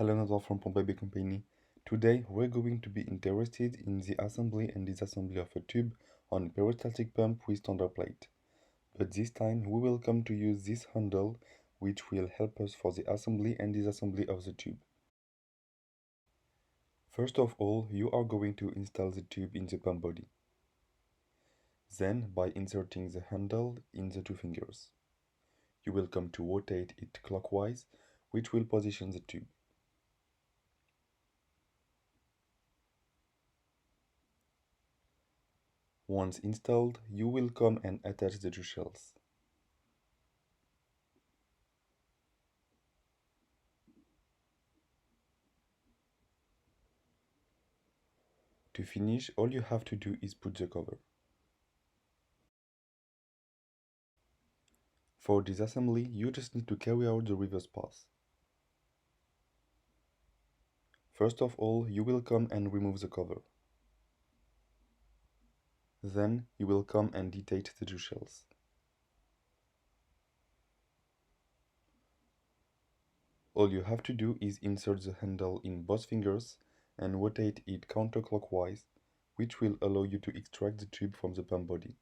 Hello, Nazar from Pump Baby Company. Today we're going to be interested in the assembly and disassembly of a tube on a peristaltic pump with standard plate. But this time we will come to use this handle which will help us for the assembly and disassembly of the tube. First of all, you are going to install the tube in the pump body. Then, by inserting the handle in the two fingers, you will come to rotate it clockwise, which will position the tube. Once installed, you will come and attach the two shells. To finish, all you have to do is put the cover. For disassembly, you just need to carry out the reverse pass. First of all, you will come and remove the cover. Then, you will come and detach the two shells. All you have to do is insert the handle in both fingers and rotate it counterclockwise, which will allow you to extract the tube from the pump body.